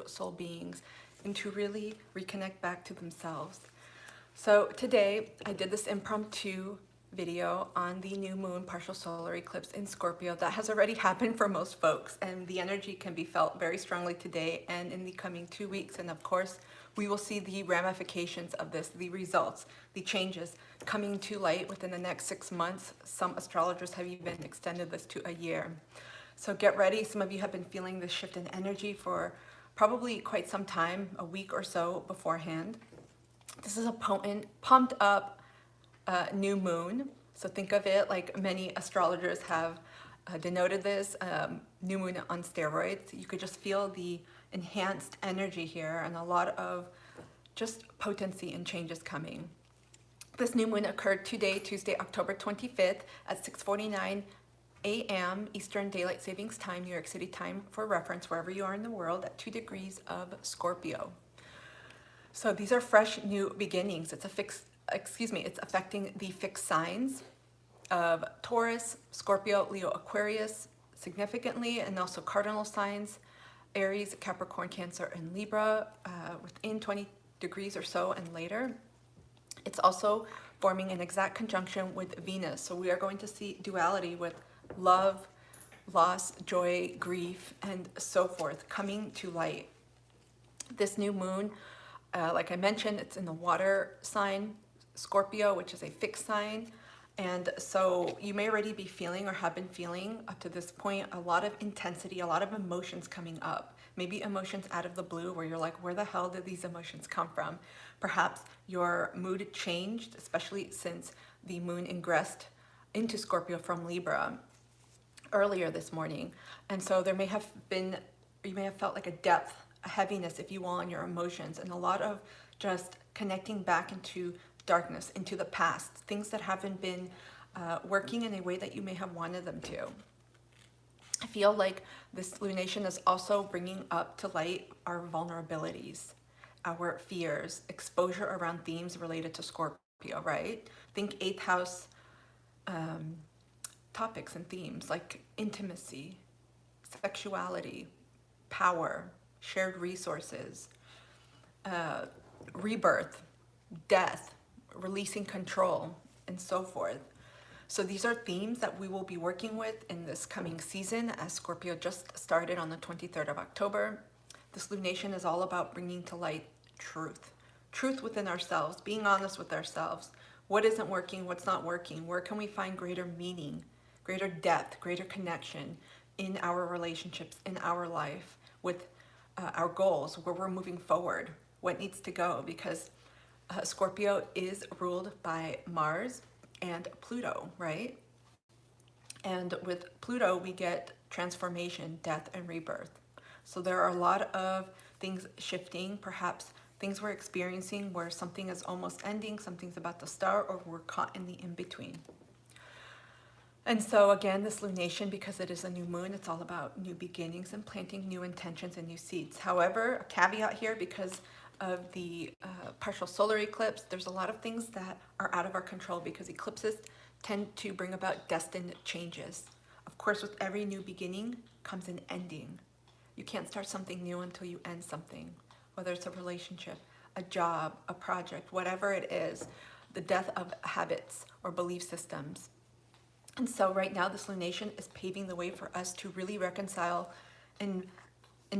true soul beings and to really reconnect back to themselves. So today I did this impromptu video on the new moon partial solar eclipse in Scorpio that has already happened for most folks, and the energy can be felt very strongly today and in the coming 2 weeks. And of course, we will see the ramifications of this, the results, the changes coming to light within the next 6 months. Some astrologers have even extended this to a year. So get ready. Some of you have been feeling this shift in energy for probably quite some time, a week or so beforehand. This is a potent, pumped up new moon. So think of it like many astrologers have denoted this, new moon on steroids. You could just feel the enhanced energy here and a lot of just potency and changes coming. This new moon occurred today, Tuesday, October 25th at 6:49 AM Eastern Daylight Savings Time, New York City time for reference, wherever you are in the world, at 2 degrees of Scorpio. So these are fresh new beginnings. It's affecting the fixed signs of Taurus, Scorpio, Leo, Aquarius significantly, and also cardinal signs, Aries, Capricorn, Cancer, and Libra within 20 degrees or so and later. It's also forming an exact conjunction with Venus. So we are going to see duality with love, loss, joy, grief, and so forth coming to light. This new moon, like I mentioned, it's in the water sign, Scorpio, which is a fixed sign. And so you may already be feeling or have been feeling up to this point a lot of intensity, a lot of emotions coming up. Maybe emotions out of the blue where you're like, where the hell did these emotions come from? Perhaps your mood changed, especially since the moon ingressed into Scorpio from Libra earlier this morning. And so there may have been, you may have felt like a depth, a heaviness, if you will, on your emotions, and a lot of just connecting back into darkness, into the past, things that haven't been working in a way that you may have wanted them to. I feel like this lunation is also bringing up to light our vulnerabilities, our fears, exposure around themes related to Scorpio, right? Think 8th house topics and themes like intimacy, sexuality, power, shared resources, rebirth, death, releasing control, and so forth. So these are themes that we will be working with in this coming season as Scorpio just started on the 23rd of October. This lunation is all about bringing to light truth within ourselves, being honest with ourselves. What isn't working, what's not working? Where can we find greater meaning, greater depth, greater connection in our relationships, in our life, with our goals, where we're moving forward, what needs to go? Because Scorpio is ruled by Mars and Pluto, right? And with Pluto, we get transformation, death, and rebirth. So there are a lot of things shifting, perhaps things we're experiencing where something is almost ending, something's about to start, or we're caught in the in-between. And so again, this lunation, because it is a new moon, it's all about new beginnings and planting new intentions and new seeds. However, a caveat here, because of the partial solar eclipse, there's a lot of things that are out of our control because eclipses tend to bring about destined changes. Of course, with every new beginning comes an ending. You can't start something new until you end something, whether it's a relationship, a job, a project, whatever it is, the death of habits or belief systems. And so right now, this lunation is paving the way for us to really reconcile in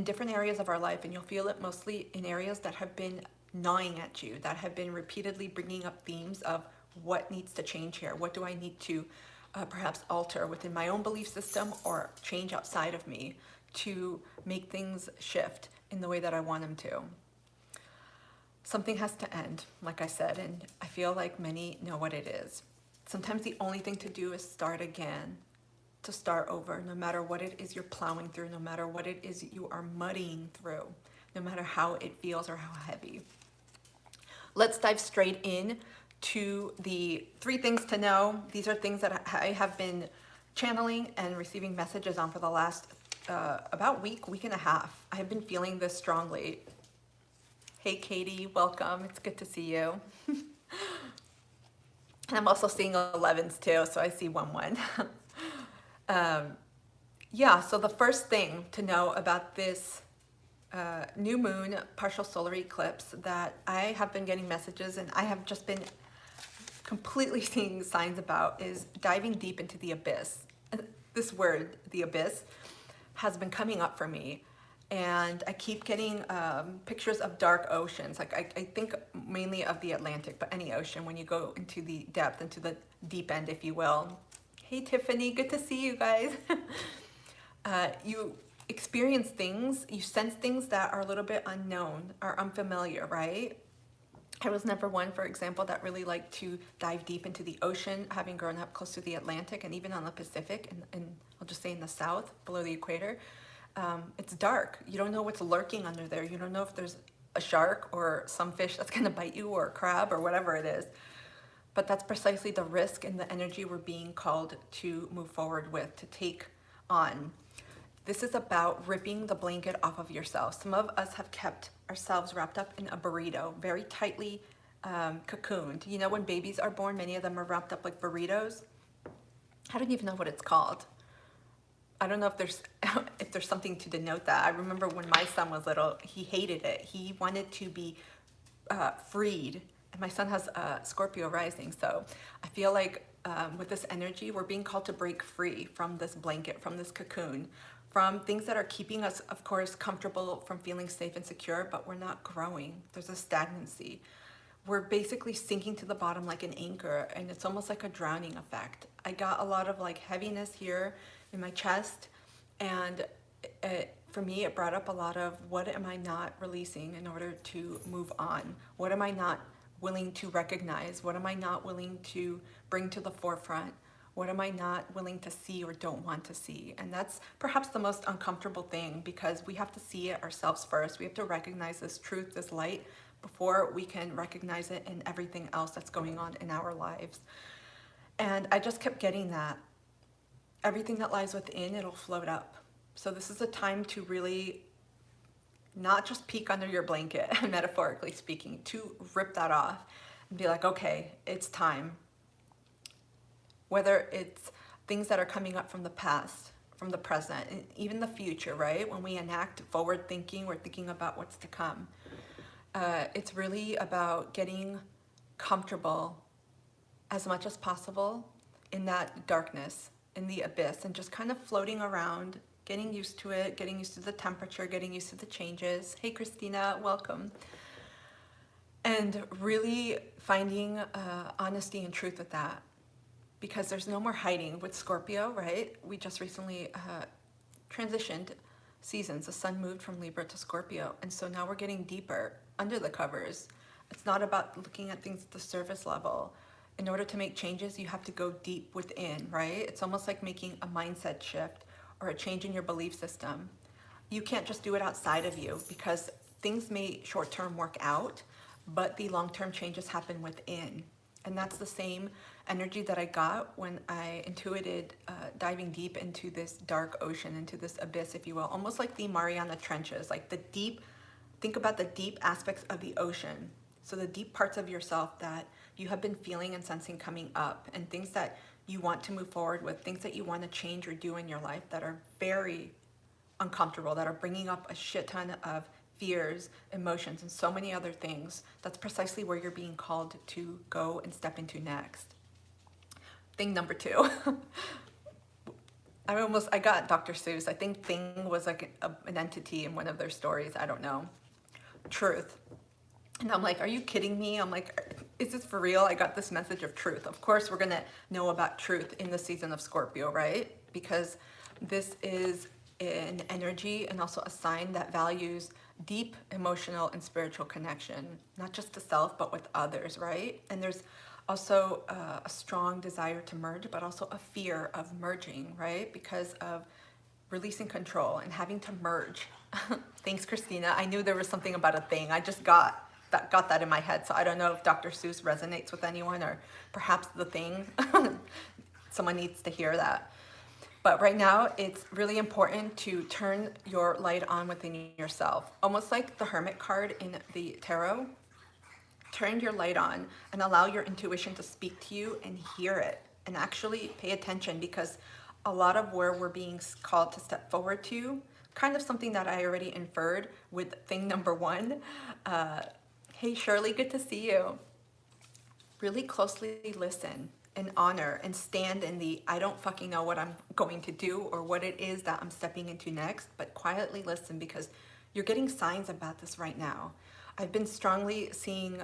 different areas of our life, and you'll feel it mostly in areas that have been gnawing at you, that have been repeatedly bringing up themes of what needs to change here, what do I need to perhaps alter within my own belief system or change outside of me to make things shift in the way that I want them to. Something has to end, like I said, and I feel like many know what it is. Sometimes the only thing to do is start again, to start over, no matter what it is you're plowing through, no matter what it is you are muddying through, no matter how it feels or how heavy. Let's dive straight in to the 3 things to know. These are things that I have been channeling and receiving messages on for the last about week and a half. I have been feeling this strongly. Hey Katie, welcome. It's good to see you. And I'm also seeing 11s too, so I see 1-1. Yeah, so the first thing to know about this new moon partial solar eclipse that I have been getting messages and I have just been completely seeing signs about is diving deep into the abyss. This word, the abyss, has been coming up for me. And I keep getting pictures of dark oceans. Like I think mainly of the Atlantic, but any ocean when you go into the depth, into the deep end, if you will. Hey Tiffany, good to see you guys. You experience things, you sense things that are a little bit unknown or unfamiliar, right? I was never one, for example, that really liked to dive deep into the ocean, having grown up close to the Atlantic and even on the Pacific, and I'll just say in the south, below the equator. It's dark. You don't know what's lurking under there. You don't know if there's a shark or some fish that's going to bite you or a crab or whatever it is. But that's precisely the risk and the energy we're being called to move forward with, to take on. This is about ripping the blanket off of yourself. Some of us have kept ourselves wrapped up in a burrito, very tightly cocooned. You know, when babies are born, many of them are wrapped up like burritos. I don't even know what it's called. I don't know if there's something to denote that. I remember when my son was little, he hated it. He wanted to be freed. And my son has Scorpio rising, so I feel like with this energy, we're being called to break free from this blanket, from this cocoon, from things that are keeping us, of course, comfortable, from feeling safe and secure, but we're not growing. There's a stagnancy. We're basically sinking to the bottom like an anchor, and it's almost like a drowning effect. I got a lot of like heaviness here in my chest, and for me, it brought up a lot of what am I not releasing in order to move on? What am I not willing to recognize? What am I not willing to bring to the forefront? What am I not willing to see or don't want to see? And that's perhaps the most uncomfortable thing, because we have to see it ourselves first. We have to recognize this truth, this light, before we can recognize it in everything else that's going on in our lives. And I just kept getting that. Everything that lies within, it'll float up. So this is a time to really not just peek under your blanket, metaphorically speaking, to rip that off and be like, okay, it's time. Whether it's things that are coming up from the past, from the present, and even the future, right? When we enact forward thinking, we're thinking about what's to come. It's really about getting comfortable as much as possible in that darkness, in the abyss, and just kind of floating around, getting used to it, getting used to the temperature, getting used to the changes. Hey, Christina, welcome. And really finding honesty and truth with that, because there's no more hiding with Scorpio, right? We just recently transitioned seasons. The sun moved from Libra to Scorpio, and so now we're getting deeper under the covers. It's not about looking at things at the surface level. In order to make changes, you have to go deep within, right? It's almost like making a mindset shift or a change in your belief system. You can't just do it outside of you, because things may short-term work out, but the long-term changes happen within. And that's the same energy that I got when I intuited diving deep into this dark ocean, into this abyss, if you will, almost like the Mariana Trenches, like the deep, think about the deep aspects of the ocean. So the deep parts of yourself that you have been feeling and sensing coming up, and things that you want to move forward with, things that you want to change or do in your life that are very uncomfortable, that are bringing up a shit ton of fears, emotions, and so many other things. That's precisely where you're being called to go and step into next. Thing number 2. I got Dr. Seuss. I think thing was like an entity in one of their stories. I don't know. Truth. And I'm like, are you kidding me? I'm like, is this for real? I got this message of truth. Of course, we're going to know about truth in the season of Scorpio, right? Because this is an energy and also a sign that values deep emotional and spiritual connection, not just to self, but with others, right? And there's also a strong desire to merge, but also a fear of merging, right? Because of releasing control and having to merge. Thanks, Christina. I knew there was something about a thing. I just got that in my head. So I don't know if Dr. Seuss resonates with anyone, or perhaps the thing. Someone needs to hear that. But right now, it's really important to turn your light on within yourself. Almost like the Hermit card in the tarot. Turn your light on and allow your intuition to speak to you and hear it. And actually pay attention, because a lot of where we're being called to step forward to kind of something that I already inferred with thing number one. Hey Shirley, good to see you. Really closely listen and honor and stand in the I don't fucking know what I'm going to do or what it is that I'm stepping into next, but quietly listen because you're getting signs about this right now. I've been strongly seeing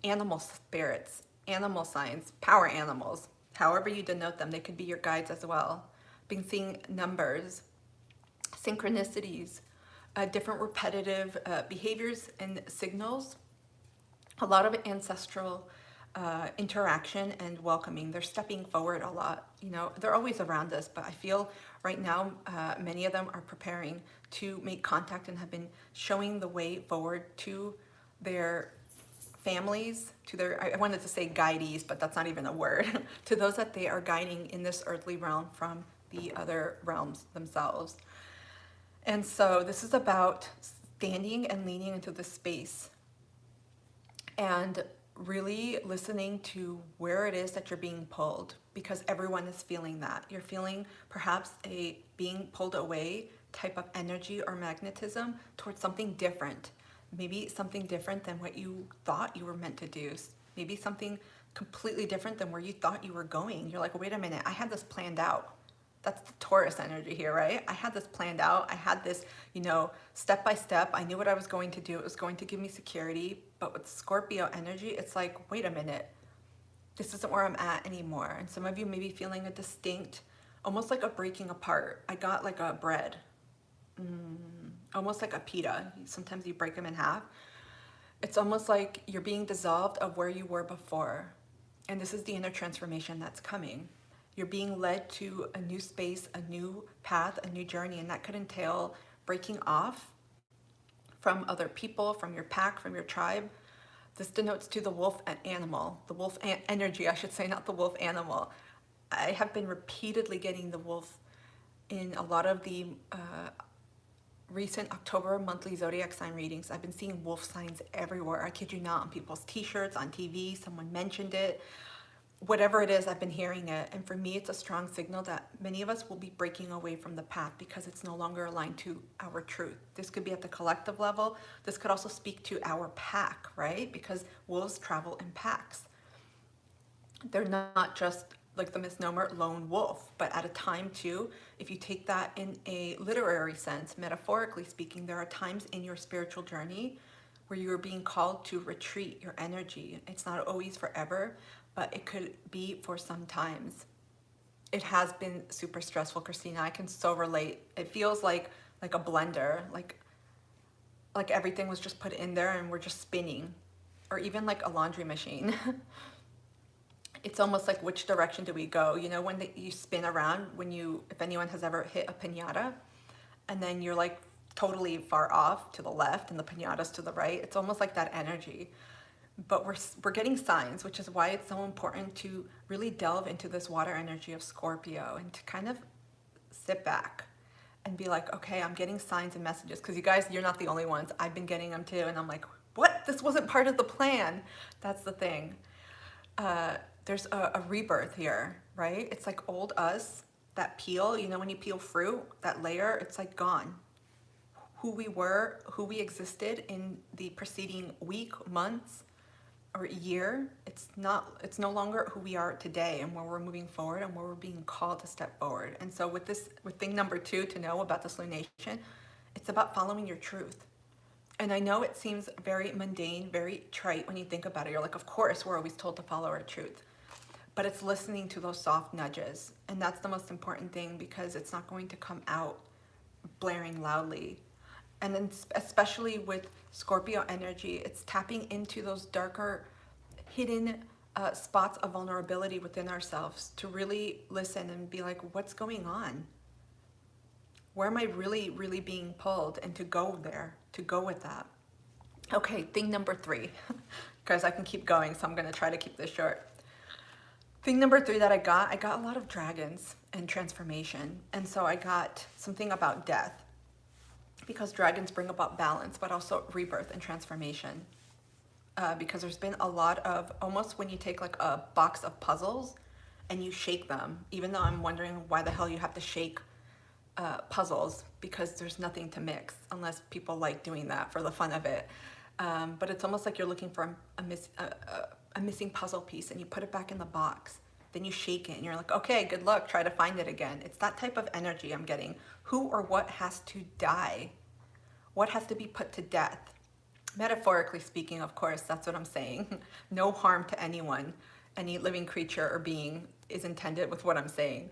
animal spirits, animal signs, power animals, however you denote them. They could be your guides as well. Been seeing numbers, synchronicities, different repetitive behaviors and signals, a lot of ancestral interaction and welcoming. They're stepping forward a lot. You know, they're always around us, but I feel right now many of them are preparing to make contact and have been showing the way forward to their families, to their, I wanted to say guidees, but that's not even a word, to those that they are guiding in this earthly realm from the other realms themselves. And so this is about standing and leaning into the space and really listening to where it is that you're being pulled, because everyone is feeling that. You're feeling perhaps a being pulled away type of energy or magnetism towards something different. Maybe something different than what you thought you were meant to do. Maybe something completely different than where you thought you were going. You're like, wait a minute, I had this planned out. That's the Taurus energy here, right? I had this planned out. I had this, you know, step by step. I knew what I was going to do. It was going to give me security. But with Scorpio energy, it's like, wait a minute, this isn't where I'm at anymore. And some of you may be feeling a distinct, almost like a breaking apart. I got like a bread, almost like a pita. Sometimes you break them in half. It's almost like you're being dissolved of where you were before. And this is the inner transformation that's coming. You're being led to a new space, a new path, a new journey, and that could entail breaking off from other people, from your pack, from your tribe. This denotes to the wolf animal, the wolf energy, I should say, not the wolf animal. I have been repeatedly getting the wolf in a lot of the recent October monthly zodiac sign readings. I've been seeing wolf signs everywhere. I kid you not, on people's t-shirts, on TV, someone mentioned it. Whatever it is, I've been hearing it. And for me, it's a strong signal that many of us will be breaking away from the path because it's no longer aligned to our truth. This could be at the collective level. This could also speak to our pack, right? Because wolves travel in packs. They're not just like the misnomer lone wolf, but at a time too, if you take that in a literary sense, metaphorically speaking, there are times in your spiritual journey where you are being called to retreat your energy. It's not always forever, but it could be for some times. It has been super stressful, Christina. I can so relate. It feels like a blender, like everything was just put in there and we're just spinning, or even like a laundry machine. It's almost like, which direction do we go? You know, when you spin around, if anyone has ever hit a piñata, and then you're like totally far off to the left and the piñata's to the right. It's almost like that energy. But we're getting signs, which is why it's so important to really delve into this water energy of Scorpio and to kind of sit back and be like, okay, I'm getting signs and messages. Because you guys, you're not the only ones. I've been getting them too. And I'm like, what? This wasn't part of the plan. That's the thing. There's a rebirth here, right? It's like old us, that peel, you know, when you peel fruit, that layer, it's like gone. Who we were, who we existed in the preceding week, months, or year, it's no longer who we are today and where we're moving forward and where we're being called to step forward. And so with thing number 2 to know about this lunation, it's about following your truth. And I know it seems very mundane, very trite when you think about it. You're like, of course, we're always told to follow our truth. But it's listening to those soft nudges. And that's the most important thing, because it's not going to come out blaring loudly. And then especially with Scorpio energy, it's tapping into those darker, hidden spots of vulnerability within ourselves to really listen and be like, what's going on? Where am I really, really being pulled? And to go there, to go with that. Okay, thing number 3. Guys, I can keep going, so I'm going to try to keep this short. Thing number 3 that I got a lot of dragons and transformation. And so I got something about death, because dragons bring about balance, but also rebirth and transformation. Because there's been a lot of, almost when you take like a box of puzzles and you shake them, even though I'm wondering why the hell you have to shake puzzles because there's nothing to mix unless people like doing that for the fun of it. But it's almost like you're looking for a missing puzzle piece, and you put it back in the box. Then you shake it and you're like, okay, good luck, try to find it again. It's that type of energy I'm getting. Who or what has to die? What has to be put to death? Metaphorically speaking, of course, that's what I'm saying. No harm to anyone. Any living creature or being is intended with what I'm saying.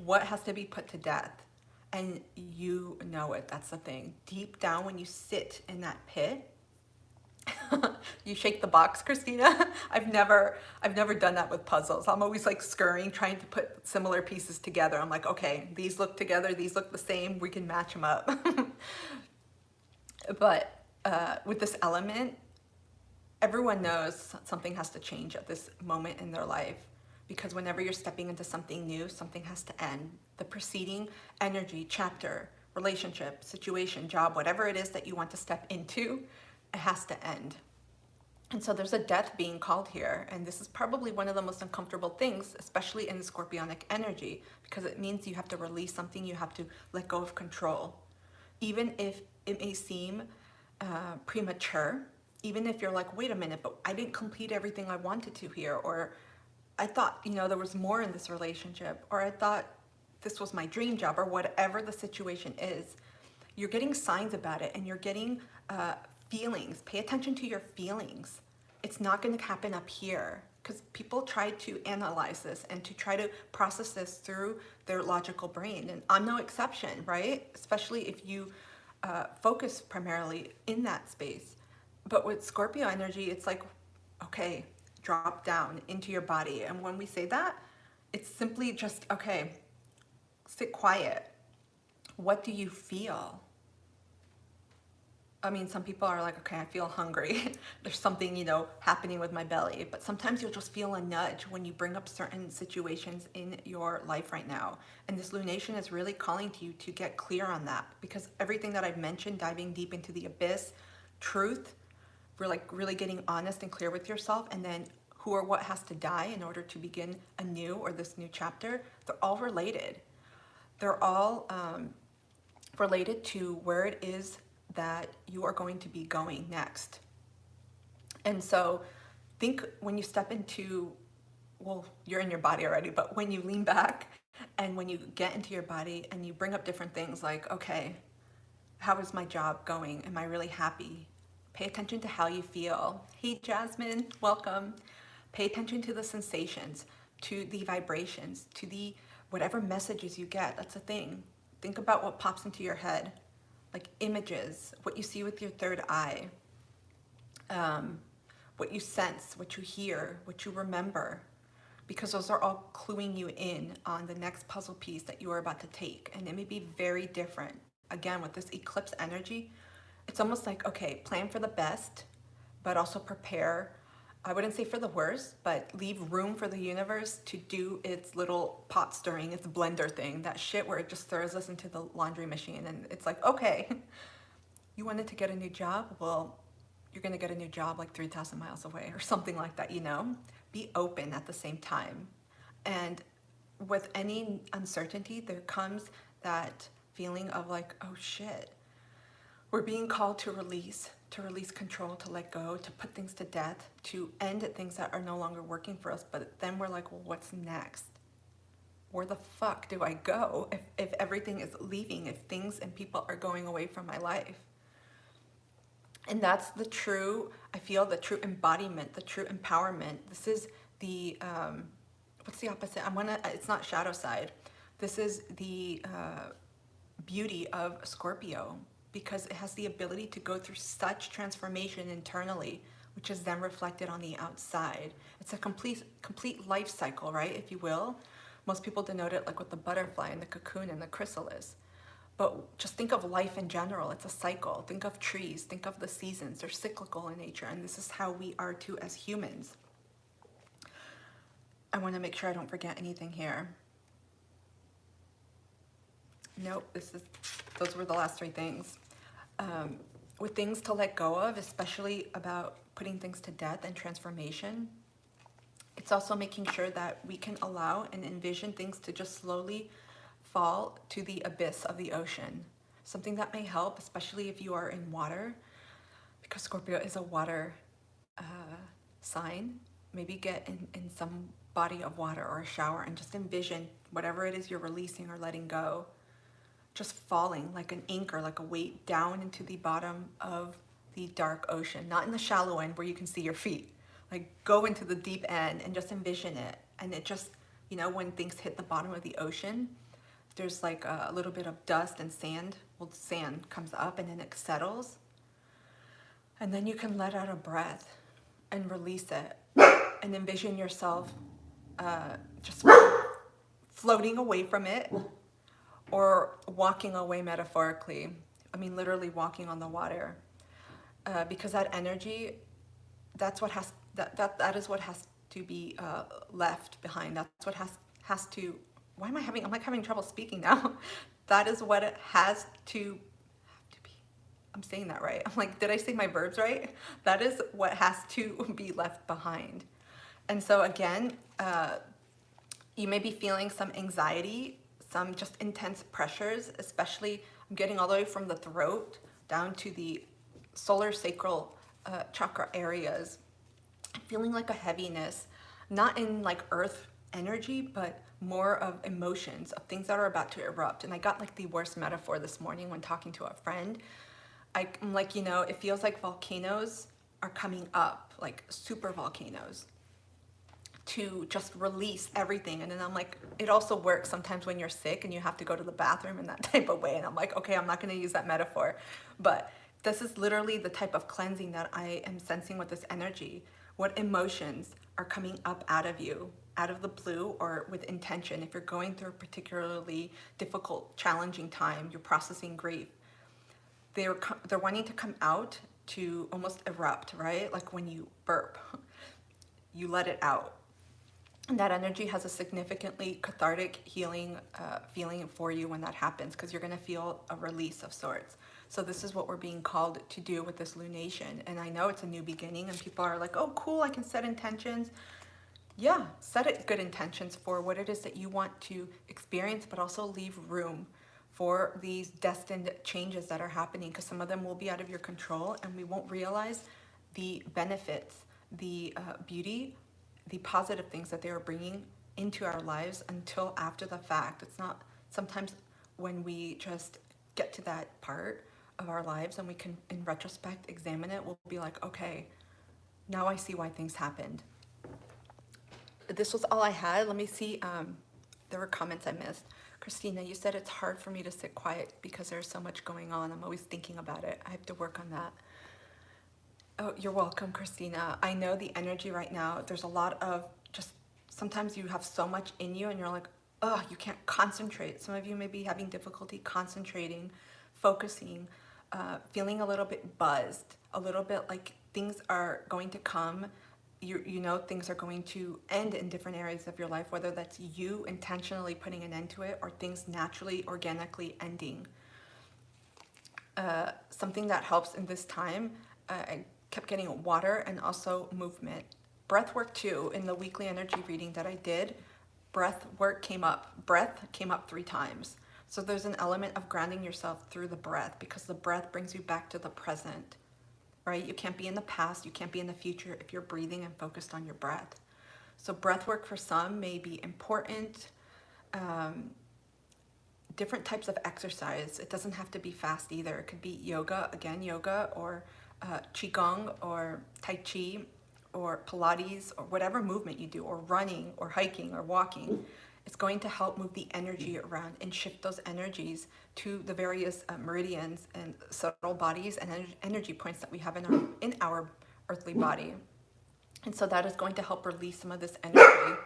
What has to be put to death? And you know it, that's the thing. Deep down when you sit in that pit, you shake the box, Christina. I've never done that with puzzles. I'm always like scurrying, trying to put similar pieces together. I'm like, okay, these look together, these look the same, we can match them up. But with this element, everyone knows something has to change at this moment in their life, because whenever you're stepping into something new, something has to end. The preceding energy, chapter, relationship, situation, job, whatever it is that you want to step into, it has to end. And so there's a death being called here, and this is probably one of the most uncomfortable things, especially in the Scorpionic energy, because it means you have to release something, you have to let go of control. Even if it may seem premature, even if you're like, wait a minute, but I didn't complete everything I wanted to here, or I thought, you know, there was more in this relationship, or I thought this was my dream job, or whatever the situation is, you're getting signs about it, and you're getting feelings. Pay attention to your feelings. It's not going to happen up here, because people try to analyze this and to try to process this through their logical brain, and I'm no exception, right? Especially if you focus primarily in that space. But with Scorpio energy, it's like, okay, drop down into your body. And when we say that, it's simply just, okay, sit quiet. What do you feel? I mean, some people are like, okay, I feel hungry. There's something, you know, happening with my belly. But sometimes you'll just feel a nudge when you bring up certain situations in your life right now. And this lunation is really calling to you to get clear on that, because everything that I've mentioned, diving deep into the abyss, truth, we're like really getting honest and clear with yourself, and then who or what has to die in order to begin a new or this new chapter, they're all related. They're all related to where it is that you are going to be going next. And so think when you step into, well, you're in your body already, but when you lean back and when you get into your body and you bring up different things like, okay, how is my job going? Am I really happy? Pay attention to how you feel. Hey, Jasmine, welcome. Pay attention to the sensations, to the vibrations, to the whatever messages you get. That's the thing. Think about what pops into your head. Like images, what you see with your third eye, what you sense, what you hear, what you remember, because those are all cluing you in on the next puzzle piece that you are about to take. And it may be very different. Again, with this eclipse energy, it's almost like, okay, plan for the best, but also prepare. I wouldn't say for the worst, but leave room for the universe to do its little pot stirring, its blender thing, that shit where it just throws us into the laundry machine. And it's like, okay, you wanted to get a new job? Well, you're gonna get a new job like 3,000 miles away or something like that, you know? Be open at the same time. And with any uncertainty, there comes that feeling of like, oh shit, we're being called to release control, to let go, to put things to death, to end at things that are no longer working for us. But then we're like, well, what's next? Where the fuck do I go if everything is leaving, if things and people are going away from my life? And that's the true, I feel, the true embodiment, the true empowerment. This is the, what's the opposite? It's not shadow side. This is the beauty of Scorpio, because it has the ability to go through such transformation internally, which is then reflected on the outside. It's a complete life cycle, right, if you will. Most people denote it like with the butterfly and the cocoon and the chrysalis. But just think of life in general. It's a cycle. Think of trees. Think of the seasons. They're cyclical in nature, and this is how we are too as humans. I want to make sure I don't forget anything here. Nope, those were the last three things. With things to let go of, especially about putting things to death and transformation, it's also making sure that we can allow and envision things to just slowly fall to the abyss of the ocean. Something that may help, especially if you are in water, because Scorpio is a water sign. Maybe get in some body of water or a shower and just envision whatever it is you're releasing or letting go, just falling like an anchor, like a weight down into the bottom of the dark ocean, not in the shallow end where you can see your feet. Like go into the deep end and just envision it. And it just, you know, when things hit the bottom of the ocean, there's like a little bit of dust and sand. Well, sand comes up and then it settles. And then you can let out a breath and release it and envision yourself just floating away from it or walking away metaphorically. I mean, literally walking on the water. Because that energy, that's what has, that is what has to be left behind. That's what has to, why am I having, I'm like having trouble speaking now. That is what it has to be. I'm saying that right. I'm like, did I say my verbs right? That is what has to be left behind. And so again, you may be feeling some anxiety, some just intense pressures, especially I'm getting all the way from the throat down to the solar sacral chakra areas. I'm feeling like a heaviness, not in like earth energy, but more of emotions, of things that are about to erupt. And I got like the worst metaphor this morning when talking to a friend. I'm like, you know, it feels like volcanoes are coming up, like super volcanoes, to just release everything. And then I'm like, it also works sometimes when you're sick and you have to go to the bathroom in that type of way. And I'm like, okay, I'm not going to use that metaphor, but this is literally the type of cleansing that I am sensing with this energy. What emotions are coming up out of you, out of the blue or with intention? If you're going through a particularly difficult, challenging time, you're processing grief, they're wanting to come out to almost erupt, right? Like when you burp, you let it out. And that energy has a significantly cathartic healing feeling for you when that happens, because you're going to feel a release of sorts. So this is what we're being called to do with this lunation. And I know it's a new beginning and people are like, oh, cool, I can set intentions. Yeah, set it good intentions for what it is that you want to experience, but also leave room for these destined changes that are happening, because some of them will be out of your control and we won't realize the benefits, the beauty, the positive things that they are bringing into our lives until after the fact. It's not sometimes when we just get to that part of our lives and we can, in retrospect, examine it, we'll be like, okay, now I see why things happened. This was all I had. Let me see. There were comments I missed. Christina, you said it's hard for me to sit quiet because there's so much going on. I'm always thinking about it. I have to work on that. Oh, you're welcome, Christina. I know the energy right now. There's a lot of just, sometimes you have so much in you and you're like, oh, you can't concentrate. Some of you may be having difficulty concentrating, focusing, feeling a little bit buzzed, a little bit like things are going to come. You know things are going to end in different areas of your life, whether that's you intentionally putting an end to it or things naturally, organically ending. Something that helps in this time, I kept getting water and also movement. Breath work too. In the weekly energy reading that I did, breath work came up. Breath came up 3 times. So there's an element of grounding yourself through the breath, because the breath brings you back to the present. Right? You can't be in the past, you can't be in the future if you're breathing and focused on your breath. So breath work for some may be important. Different types of exercise. It doesn't have to be fast either. It could be yoga, again, yoga, or qigong, or tai chi, or Pilates, or whatever movement you do, or running, or hiking, or walking. It's going to help move the energy around and shift those energies to the various meridians and subtle bodies and energy points that we have in our earthly body. And so that is going to help release some of this energy.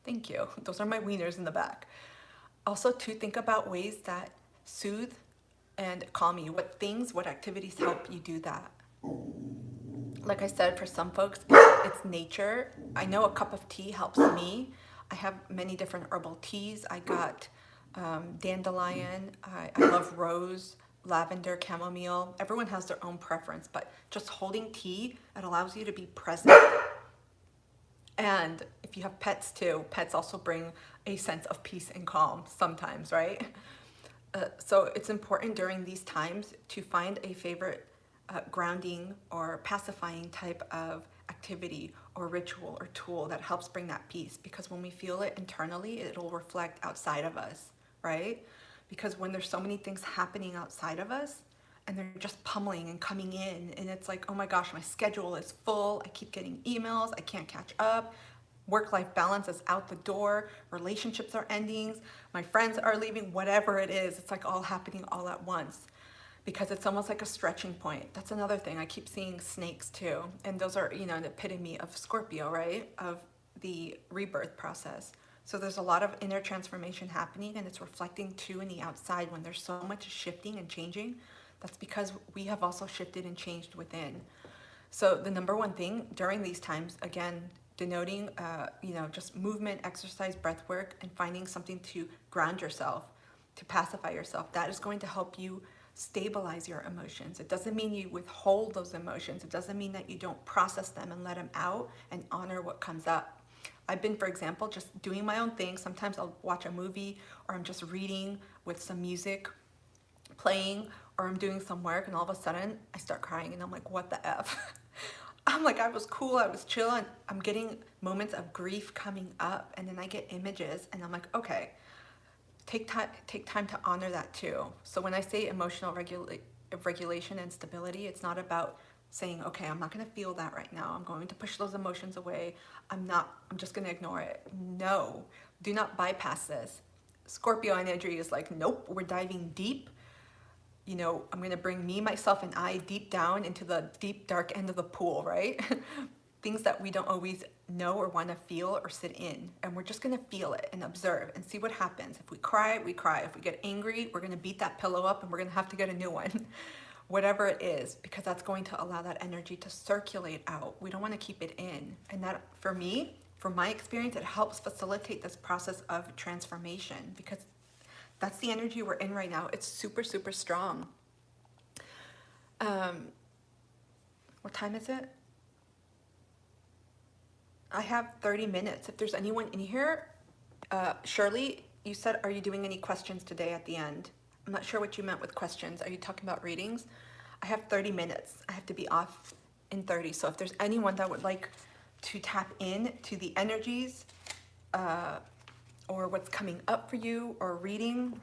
Thank you. Those are my wieners in the back. Also, to think about ways that soothe and calm you. What activities help you do that? Like I said, for some folks, it's nature. I know a cup of tea helps me. I have many different herbal teas. I got dandelion. I love rose, lavender, chamomile. Everyone has their own preference, but just holding tea, it allows you to be present And if you have pets too, pets also bring a sense of peace and calm sometimes, right? So it's important during these times to find a favorite grounding or pacifying type of activity or ritual or tool that helps bring that peace, because when we feel it internally, it'll reflect outside of us, right? Because when there's so many things happening outside of us and they're just pummeling and coming in, and it's like, oh my gosh, my schedule is full, I keep getting emails, I can't catch up, work-life balance is out the door, relationships are ending, my friends are leaving, whatever it is, it's like all happening all at once, because it's almost like a stretching point. That's another thing. I keep seeing snakes too, and those are, you know, the epitome of Scorpio, right? Of the rebirth process. So there's a lot of inner transformation happening, and it's reflecting too in the outside when there's so much shifting and changing. That's because we have also shifted and changed within. So the number one thing during these times, again, denoting, you know, just movement, exercise, breath work, and finding something to ground yourself, to pacify yourself. That is going to help you stabilize your emotions. It doesn't mean you withhold those emotions. It doesn't mean that you don't process them and let them out and honor what comes up. I've been, for example, just doing my own thing. Sometimes I'll watch a movie, or I'm just reading with some music playing, or I'm doing some work, and all of a sudden I start crying, and I'm like, what the F? I'm like, I was cool, I was chill, and I'm getting moments of grief coming up, and then I get images, and I'm like, okay, take time to honor that too. So when I say emotional regulation and stability, it's not about saying, okay, I'm not going to feel that right now, I'm going to push those emotions away, I'm just going to ignore it. No, do not bypass this. Scorpio energy is like, nope, we're diving deep. You know, I'm going to bring me, myself, and I deep down into the deep, dark end of the pool, right? Things that we don't always know or want to feel or sit in. And we're just going to feel it and observe and see what happens. If we cry, we cry. If we get angry, we're going to beat that pillow up, and we're going to have to get a new one. Whatever it is, because that's going to allow that energy to circulate out. We don't want to keep it in. And that, for me, from my experience, it helps facilitate this process of transformation, because that's the energy we're in right now. It's super, super strong. What time is it? I have 30 minutes. If there's anyone in here, Shirley, you said, are you doing any questions today at the end? I'm not sure what you meant with questions. Are you talking about readings? I have 30 minutes. I have to be off in 30. So if there's anyone that would like to tap in to the energies, or what's coming up for you, or reading,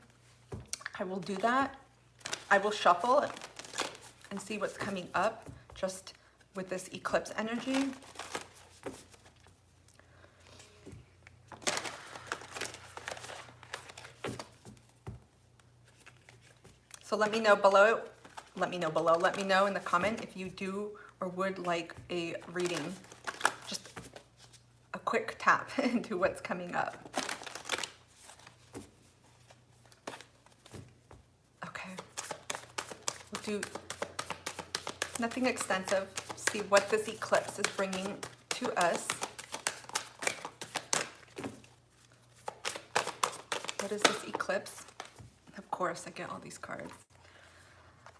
I will do that. I will shuffle and see what's coming up just with this eclipse energy. So let me know below. Let me know in the comment if you do or would like a reading. Just a quick tap into what's coming up. Do nothing extensive. See what this eclipse is bringing to us. What is this eclipse? Of course, I get all these cards.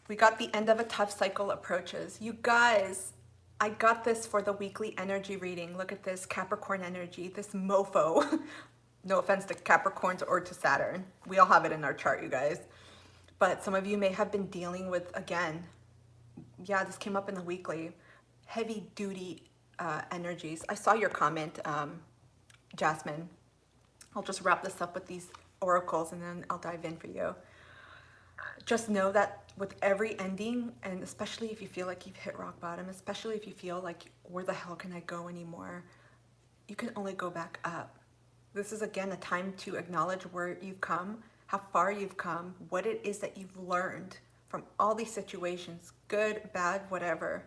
We got the end of a tough cycle approaches. You guys, I got this for the weekly energy reading. Look at this Capricorn energy, this mofo. No offense to Capricorns or to Saturn. We all have it in our chart, you guys. But some of you may have been dealing with, again, yeah, this came up in the weekly, heavy duty energies. I saw your comment, Jasmine. I'll just wrap this up with these oracles, and then I'll dive in for you. Just know that with every ending, and especially if you feel like you've hit rock bottom, especially if you feel like, where the hell can I go anymore? You can only go back up. This is, again, a time to acknowledge where you've come, how far you've come, what it is that you've learned from all these situations, good, bad, whatever.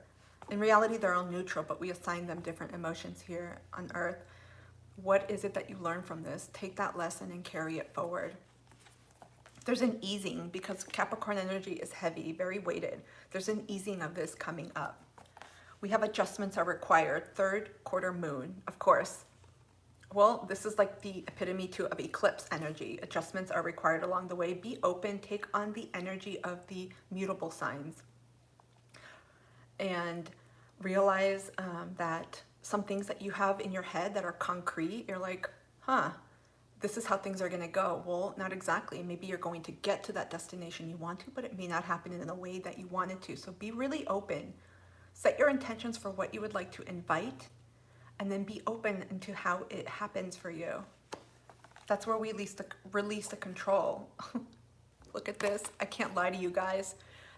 In reality, they're all neutral, but we assign them different emotions here on Earth. What is it that you learn from this? Take that lesson and carry it forward. There's an easing, because Capricorn energy is heavy, very weighted. There's an easing of this coming up. We have adjustments are required. Third quarter moon, of course. Well, this is like the epitome of eclipse energy. Adjustments are required along the way. Be open, take on the energy of the mutable signs. And realize that some things that you have in your head that are concrete. You're like, huh, this is how things are going to go. Well, not exactly. Maybe you're going to get to that destination you want to, but it may not happen in the way that you want it to. So be really open. Set your intentions for what you would like to invite, and then be open into how it happens for you. That's where we release the control. Look at this. I can't lie to you guys.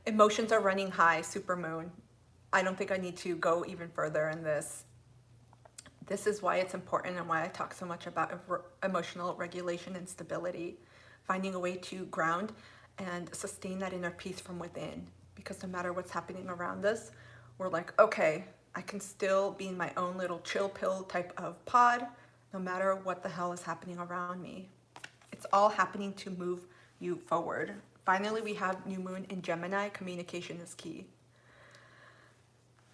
Emotions are running high, supermoon. I don't think I need to go even further in this. This is why it's important and why I talk so much about emotional regulation and stability, finding a way to ground and sustain that inner peace from within. Because no matter what's happening around us, we're like, okay, I can still be in my own little chill pill type of pod, no matter what the hell is happening around me. It's all happening to move you forward. Finally, we have new moon in Gemini. Communication is key.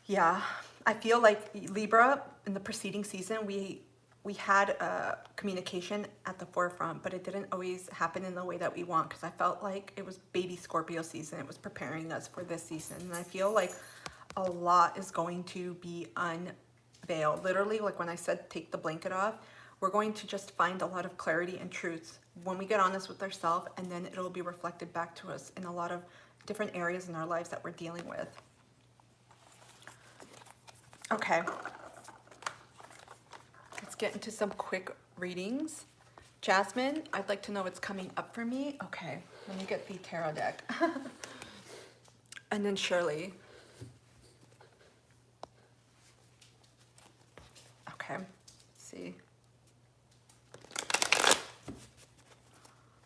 Yeah, I feel like Libra, in the preceding season, we had communication at the forefront, but it didn't always happen in the way that we want, because I felt like it was baby Scorpio season. It was preparing us for this season. And I feel like a lot is going to be unveiled. Literally, like when I said take the blanket off, we're going to just find a lot of clarity and truths when we get honest with ourselves, and then it'll be reflected back to us in a lot of different areas in our lives that we're dealing with. Okay, let's get into some quick readings. Jasmine, I'd like to know what's coming up for me. Okay, let me get the tarot deck. And then Shirley. Okay, let's see.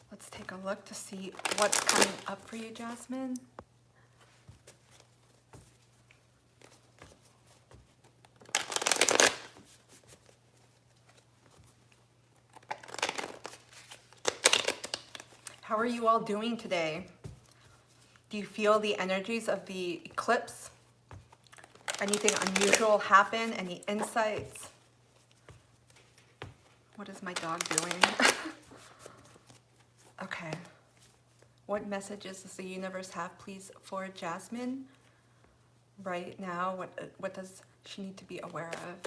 Let's take a look to see what's coming up for you, Jasmine. How are you all doing today? Do you feel the energies of the eclipse? Anything unusual happen? Any insights? What is my dog doing? Okay. What messages does the universe have, please, for Jasmine right now? What does she need to be aware of?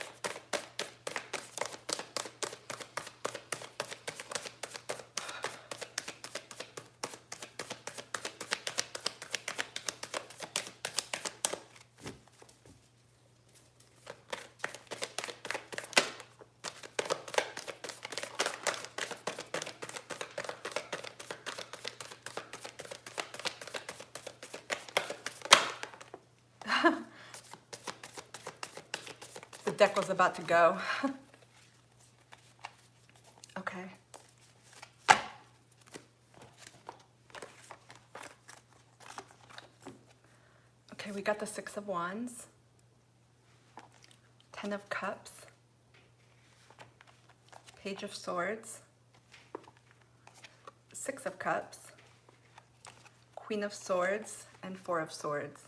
The deck was about to go. Okay. Okay, we got the Six of Wands, 10 of Cups, Page of Swords, Six of Cups, Queen of Swords, and Four of Swords.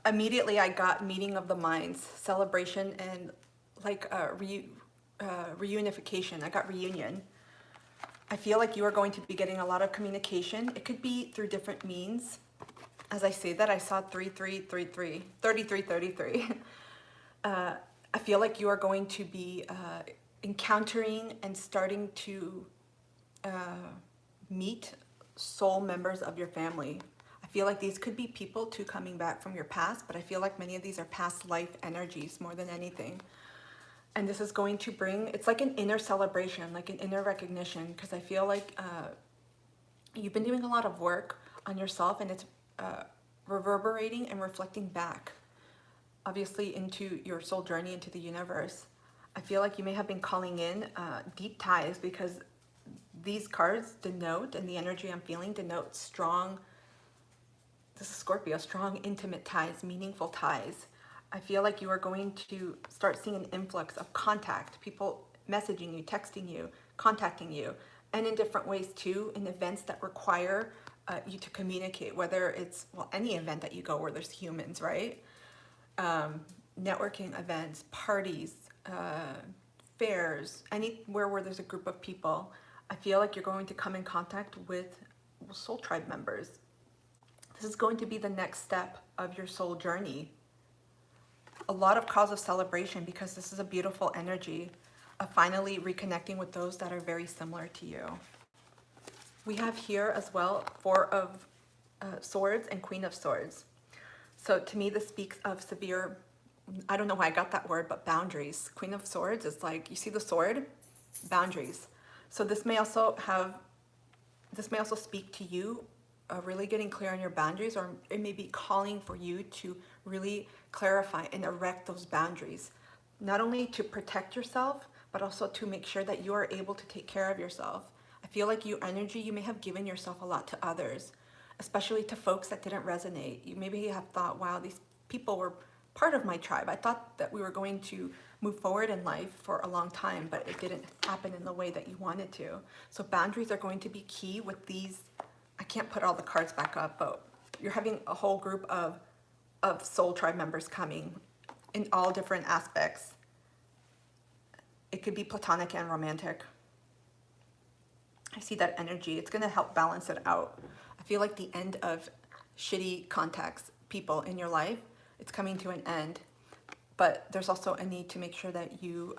Immediately I got meeting of the minds, celebration, and like reunification. I got reunion. I feel like you are going to be getting a lot of communication. It could be through different means. As I say that, I saw 3333, 3333. I feel like you are going to be encountering and starting to meet soul members of your family. I feel like these could be people too coming back from your past, but I feel like many of these are past life energies more than anything. And this is going to bring, it's like an inner celebration, like an inner recognition, because I feel like you've been doing a lot of work on yourself, and it's reverberating and reflecting back, obviously, into your soul journey, into the universe. I feel like you may have been calling in deep ties, because these cards denote, and the energy I'm feeling denotes strong, this is Scorpio, strong, intimate ties, meaningful ties. I feel like you are going to start seeing an influx of contact, people messaging you, texting you, contacting you, and in different ways too, in events that require you to communicate, whether it's, well, any event that you go where there's humans, right? Networking events, parties, fairs, anywhere where there's a group of people. I feel like you're going to come in contact with soul tribe members. This is going to be the next step of your soul journey. A lot of cause of celebration, because this is a beautiful energy of finally reconnecting with those that are very similar to you. We have here as well Four of Swords and Queen of Swords. So to me, this speaks of severe, I don't know why I got that word, but boundaries. Queen of Swords is like, you see the sword? Boundaries. So this may also speak to you really getting clear on your boundaries, or it may be calling for you to really clarify and erect those boundaries, not only to protect yourself, but also to make sure that you are able to take care of yourself. I feel like you may have given yourself a lot to others, especially to folks that didn't resonate. You maybe have thought, wow, these people were part of my tribe. I thought that we were going to move forward in life for a long time, but it didn't happen in the way that you wanted to. So boundaries are going to be key with these. I can't put all the cards back up, but you're having a whole group of soul tribe members coming in all different aspects. It could be platonic and romantic. I see that energy. It's going to help balance it out. I feel like the end of shitty contacts, people in your life, it's coming to an end. But there's also a need to make sure that you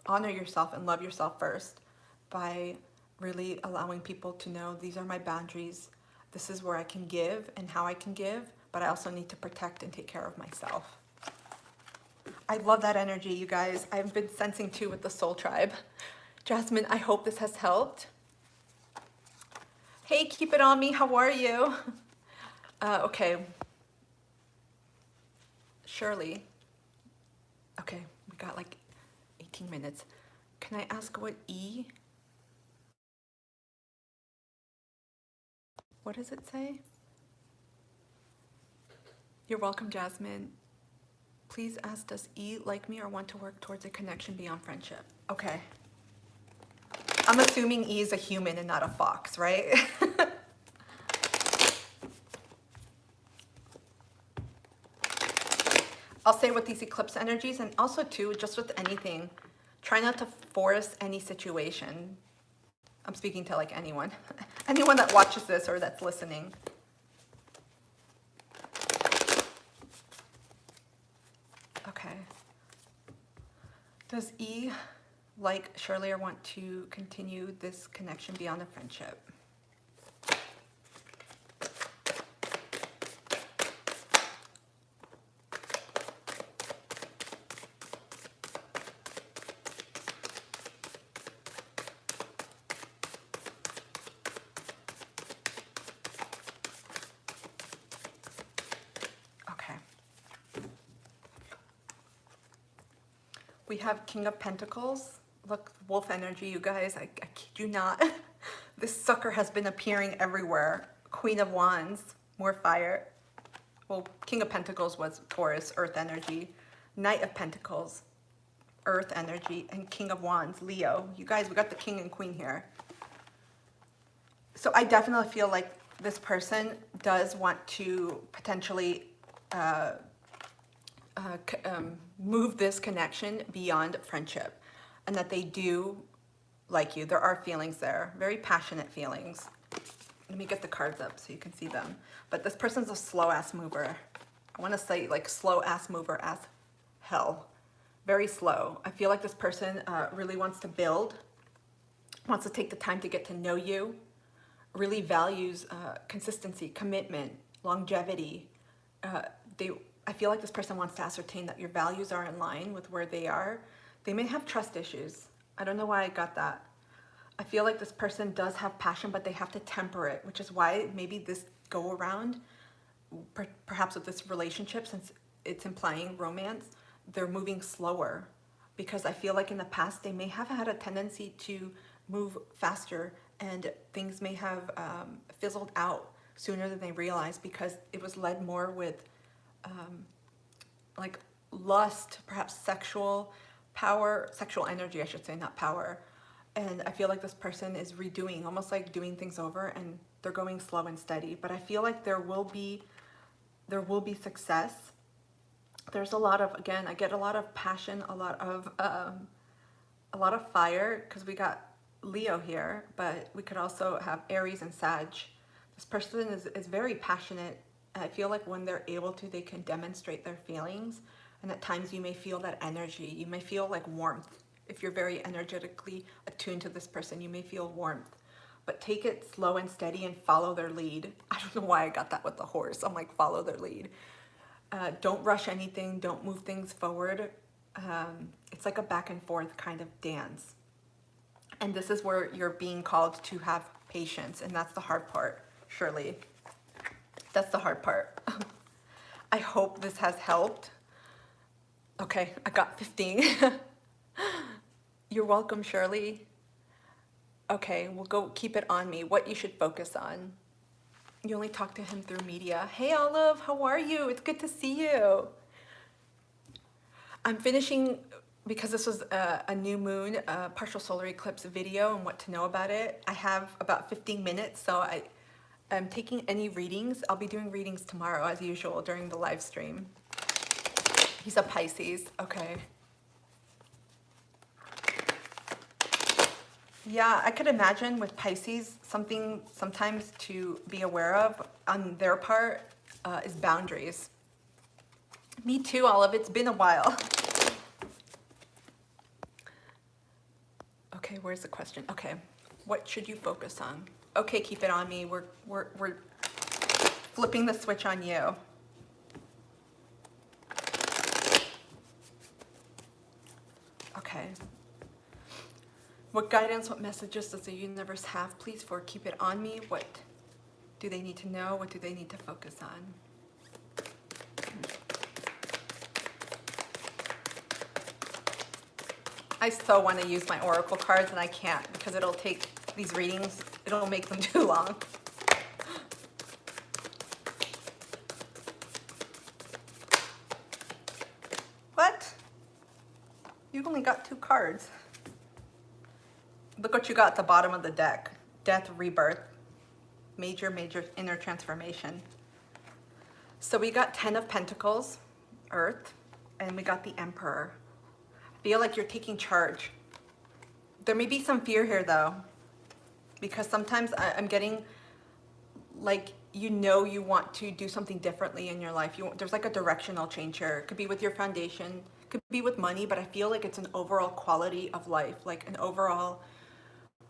honor yourself and love yourself first by really allowing people to know, these are my boundaries. This is where I can give and how I can give, but I also need to protect and take care of myself. I love that energy, you guys. I've been sensing too with the soul tribe. Jasmine, I hope this has helped. Hey, keep it on me. How are you? Okay. Shirley. Okay, we got like 18 minutes. Can I ask what E? What does it say? You're welcome, Jasmine. Please ask, does E like me or want to work towards a connection beyond friendship? Okay. I'm assuming E is a human and not a fox, right? I'll say with these eclipse energies, and also too, just with anything, try not to force any situation. I'm speaking to like anyone, anyone that watches this or that's listening. Okay. Does E like Shirley or want to continue this connection beyond a friendship? We have King of Pentacles. Look, wolf energy, you guys, I kid you not. This sucker has been appearing everywhere. Queen of Wands, more fire. Well, King of Pentacles was Taurus, earth energy. Knight of Pentacles, earth energy. And King of Wands, Leo. You guys, we got the king and queen here. So I definitely feel like this person does want to potentially move this connection beyond friendship, and that they do like you. There are feelings there, very passionate feelings. Let me get the cards up so you can see them. But this person's a slow ass mover. I want to say like slow ass mover as hell. Very slow. I feel like this person really wants to build, wants to take the time to get to know you, really values consistency, commitment, longevity. I feel like this person wants to ascertain that your values are in line with where they are. They may have trust issues. I don't know why I got that. I feel like this person does have passion, but they have to temper it, which is why maybe this go around, perhaps with this relationship, since it's implying romance, they're moving slower, because I feel like in the past they may have had a tendency to move faster, and things may have fizzled out sooner than they realized, because it was led more with like lust, perhaps sexual power, sexual energy, I should say, not power. And I feel like this person is redoing, almost like doing things over, and they're going slow and steady. But I feel like there will be success. There's a lot of, again, I get a lot of passion, a lot of fire, because we got Leo here, but we could also have Aries and Sag. This person is very passionate. I feel like when they're able to, they can demonstrate their feelings. And at times you may feel that energy. You may feel like warmth. If you're very energetically attuned to this person, you may feel warmth. But take it slow and steady and follow their lead. I don't know why I got that with the horse. I'm like, follow their lead. Don't rush anything. Don't move things forward. It's like a back and forth kind of dance. And this is where you're being called to have patience. And that's the hard part, Shirley. That's the hard part. I hope this has helped. Okay, I got 15. You're welcome, Shirley. Okay, we'll go keep it on me. What you should focus on. You only talk to him through media. Hey, Olive, how are you? It's good to see you. I'm finishing, because this was a new moon, partial solar eclipse video and what to know about it. I have about 15 minutes, so I'm taking any readings. I'll be doing readings tomorrow, as usual, during the live stream. He's a Pisces. Okay. Yeah, I could imagine with Pisces, something sometimes to be aware of on their part is boundaries. Me too, Olive. It's been a while. Okay, where's the question? Okay, what should you focus on? Okay, keep it on me. We're flipping the switch on you. Okay. What guidance, what messages does the universe have, please, for keep it on me? What do they need to know? What do they need to focus on? I so want to use my oracle cards and I can't because it'll take these readings, it'll make them too long. What? You've only got 2 cards. Look what you got at the bottom of the deck. Death, rebirth, major, major inner transformation. So we got 10 of Pentacles, Earth, and we got the Emperor. Feel like you're taking charge. There may be some fear here though, because sometimes I'm getting like, you know, you want to do something differently in your life. There's like a directional change here. It could be with your foundation, could be with money, but I feel like it's an overall quality of life, like an overall,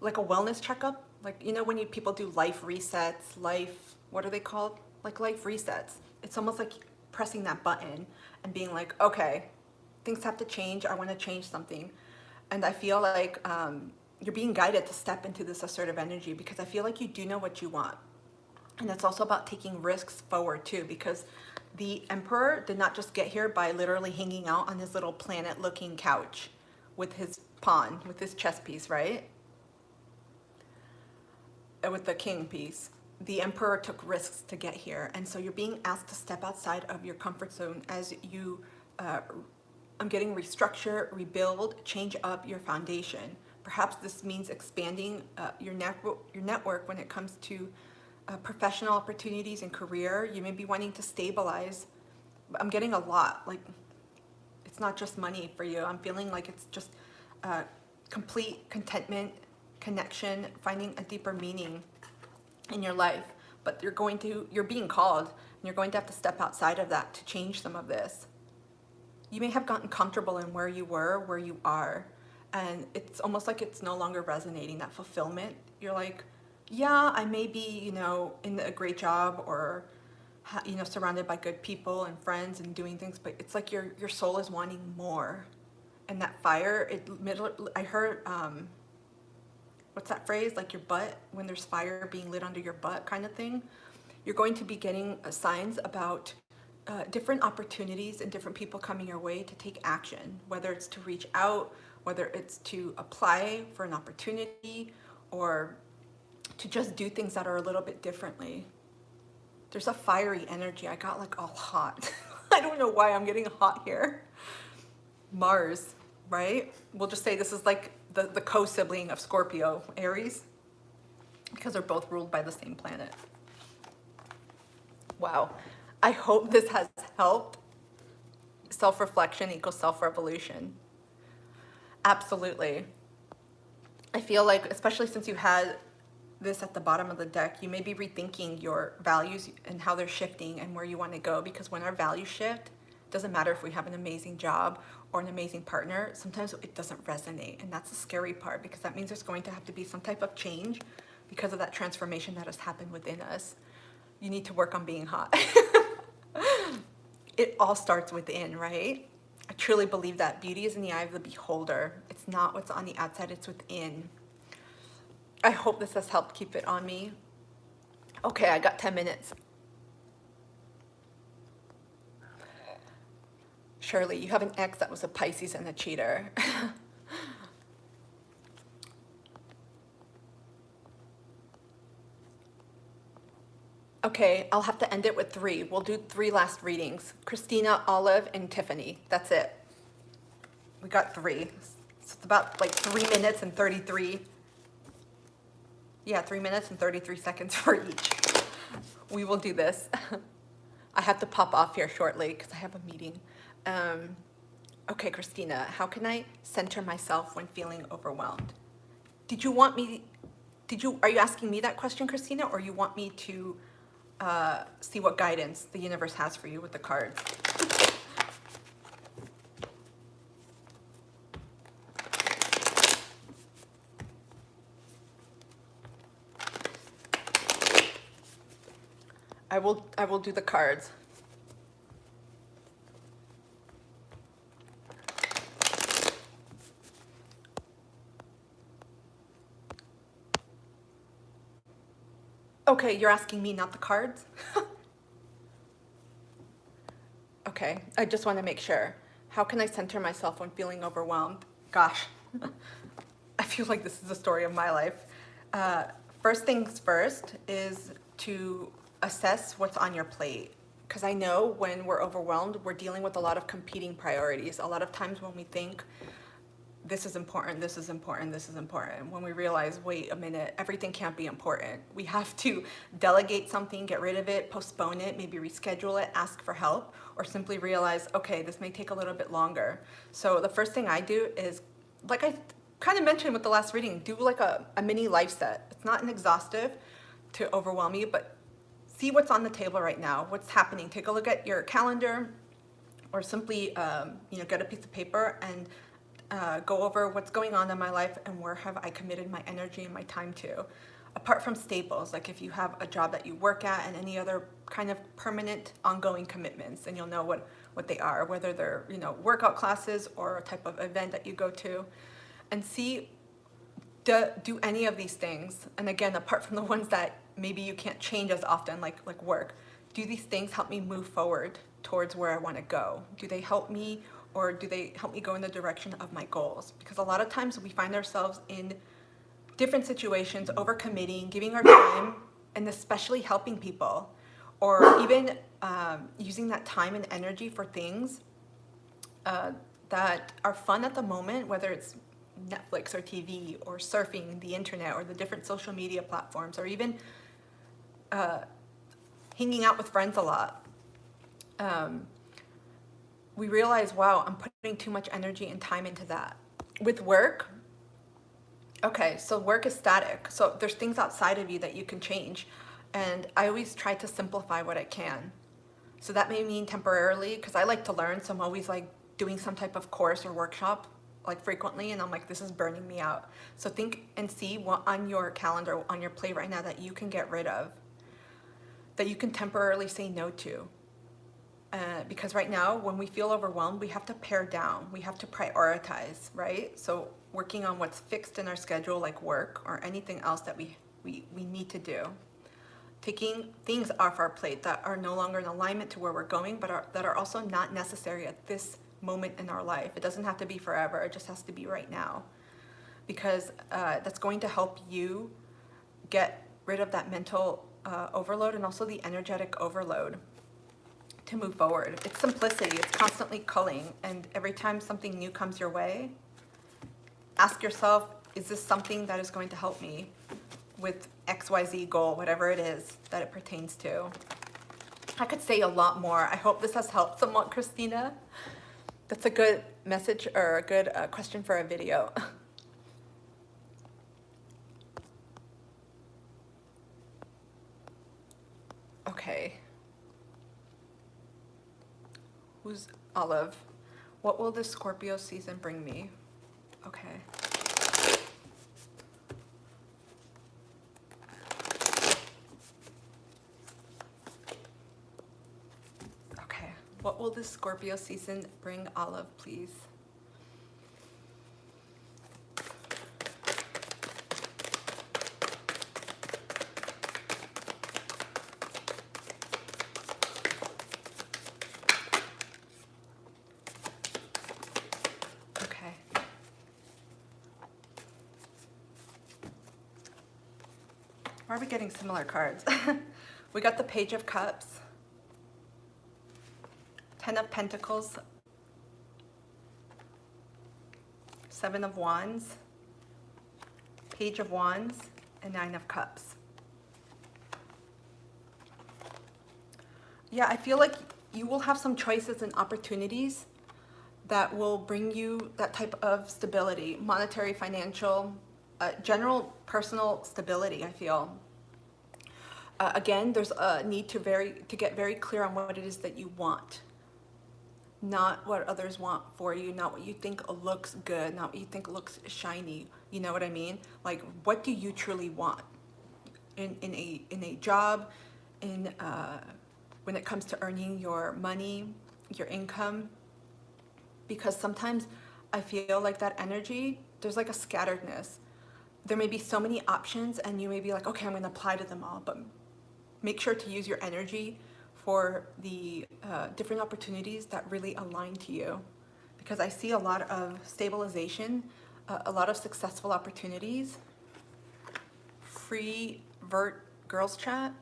like a wellness checkup. Like, you know, when people do life resets, what are they called? Like life resets. It's almost like pressing that button and being like, okay, things have to change. I want to change something. And I feel like you're being guided to step into this assertive energy because I feel like you do know what you want. And it's also about taking risks forward too, because the Emperor did not just get here by literally hanging out on his little planet looking couch with his pawn, with his chess piece, right? With the king piece. The Emperor took risks to get here. And so you're being asked to step outside of your comfort zone as you, I'm getting restructure, rebuild, change up your foundation. Perhaps this means expanding your network when it comes to professional opportunities and career. You may be wanting to stabilize. I'm getting a lot, like it's not just money for you. I'm feeling like it's just complete contentment, connection, finding a deeper meaning in your life. But you're being called and you're going to have to step outside of that to change some of this. You may have gotten comfortable in where you were, where you are, and it's almost like it's no longer resonating, that fulfillment. You're like, yeah, I may be, you know, in a great job or, you know, surrounded by good people and friends and doing things, but it's like your soul is wanting more. And that fire, I heard, what's that phrase? Like your butt, when there's fire being lit under your butt kind of thing. You're going to be getting signs about different opportunities and different people coming your way to take action, whether it's to reach out, whether it's to apply for an opportunity or to just do things that are a little bit differently. There's a fiery energy. I got like all hot. I don't know why I'm getting hot here. Mars, right? We'll just say this is like the co-sibling of Scorpio, Aries, because they're both ruled by the same planet. Wow. I hope this has helped. Self-reflection equals self-revolution. Absolutely. I feel like, especially since you had this at the bottom of the deck, you may be rethinking your values and how they're shifting and where you want to go, because when our values shift, it doesn't matter if we have an amazing job or an amazing partner, sometimes it doesn't resonate. And that's the scary part, because that means there's going to have to be some type of change because of that transformation that has happened within us. You need to work on being hot. It all starts within, right? I truly believe that beauty is in the eye of the beholder. It's not what's on the outside, it's within. I hope this has helped keep it on me. Okay, I got 10 minutes. Shirley, you have an ex that was a Pisces and a cheater. Okay, I'll have to end it with 3. We'll do 3 last readings. Christina, Olive, and Tiffany. That's it. We got 3. So it's about like 3 minutes and 33. Yeah, 3 minutes and 33 seconds for each. We will do this. I have to pop off here shortly because I have a meeting. Okay, Christina, how can I center myself when feeling overwhelmed? Are you asking me that question, Christina, or you want me to see what guidance the universe has for you with the cards? I will do the cards. Okay, you're asking me, not the cards? Okay, I just want to make sure. How can I center myself when feeling overwhelmed? Gosh, I feel like this is the story of my life. First things first is to assess what's on your plate. Because I know when we're overwhelmed, we're dealing with a lot of competing priorities. A lot of times when we think, this is important, this is important, this is important, when we realize, wait a minute, everything can't be important. We have to delegate something, get rid of it, postpone it, maybe reschedule it, ask for help, or simply realize, okay, this may take a little bit longer. So the first thing I do is, like I kind of mentioned with the last reading, do like a mini life set. It's not an exhaustive to overwhelm you, but see what's on the table right now, what's happening. Take a look at your calendar, or simply get a piece of paper and go over what's going on in my life and where have I committed my energy and my time to. Apart from staples, like if you have a job that you work at and any other kind of permanent ongoing commitments, and you'll know what they are, whether they're workout classes or a type of event that you go to, and see, do any of these things, and again, apart from the ones that maybe you can't change as often, like work, do these things help me move forward towards where I want to go? Do they help me, or do they help me go in the direction of my goals? Because a lot of times we find ourselves in different situations, overcommitting, giving our time, and especially helping people, or even using that time and energy for things that are fun at the moment, whether it's Netflix or TV or surfing the internet or the different social media platforms, or even hanging out with friends a lot. We realize, wow, I'm putting too much energy and time into that. With work, okay, so work is static. So there's things outside of you that you can change. And I always try to simplify what I can. So that may mean temporarily, because I like to learn, so I'm always like doing some type of course or workshop like frequently, and I'm like, this is burning me out. So think and see what on your calendar, on your plate right now, that you can get rid of, that you can temporarily say no to. Because right now, when we feel overwhelmed, we have to pare down, we have to prioritize, right? So working on what's fixed in our schedule, like work or anything else that we need to do. Taking things off our plate that are no longer in alignment to where we're going, but that are also not necessary at this moment in our life. It doesn't have to be forever, it just has to be right now. Because that's going to help you get rid of that mental overload, and also the energetic overload to move forward. It's simplicity, it's constantly culling, and every time something new comes your way, ask yourself, is this something that is going to help me with XYZ goal, whatever it is that it pertains to? I could say a lot more. I hope this has helped somewhat, Christina. That's a good message, or a good question for a video. Okay. Who's Olive? What will this Scorpio season bring me? Okay. Okay. What will this Scorpio season bring Olive, please? Okay. Why are we getting similar cards? We got the Page of Cups, 10 of Pentacles, 7 of Wands, Page of Wands, and 9 of Cups. Yeah, I feel like you will have some choices and opportunities that will bring you that type of stability, monetary, financial, general personal stability, I feel. Again, there's a need to get very clear on what it is that you want. Not what others want for you, not what you think looks good, not what you think looks shiny. You know what I mean? Like, what do you truly want in a job, when it comes to earning your money, your income? Because sometimes I feel like that energy, there's like a scatteredness. There may be so many options and you may be like, okay, I'm gonna apply to them all, but make sure to use your energy for the different opportunities that really align to you. Because I see a lot of stabilization, a lot of successful opportunities. Free Vert Girls Chat.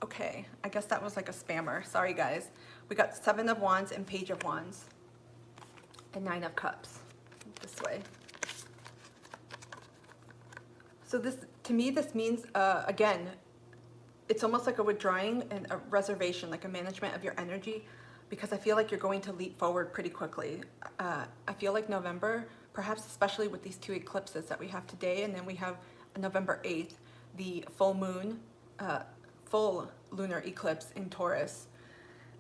Okay, I guess that was like a spammer. Sorry guys. We got 7 of Wands and Page of Wands. And 9 of Cups. This way. So this, to me, this means, again, it's almost like a withdrawing and a reservation, like a management of your energy, because I feel like you're going to leap forward pretty quickly. I feel like November, perhaps especially with these 2 eclipses that we have today, and then we have November 8th, the full moon, full lunar eclipse in Taurus.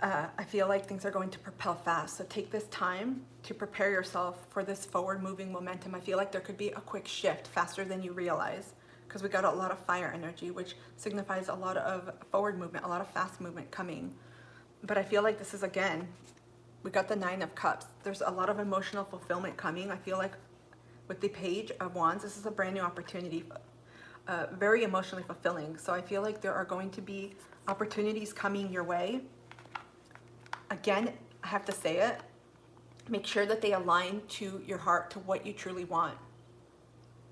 I feel like things are going to propel fast. So take this time to prepare yourself for this forward moving momentum. I feel like there could be a quick shift faster than you realize, because we got a lot of fire energy, which signifies a lot of forward movement, a lot of fast movement coming. But I feel like this is, again, we got the 9 of Cups. There's a lot of emotional fulfillment coming. I feel like with the Page of Wands, this is a brand new opportunity, very emotionally fulfilling. So I feel like there are going to be opportunities coming your way. Again, I have to say it, make sure that they align to your heart, to what you truly want.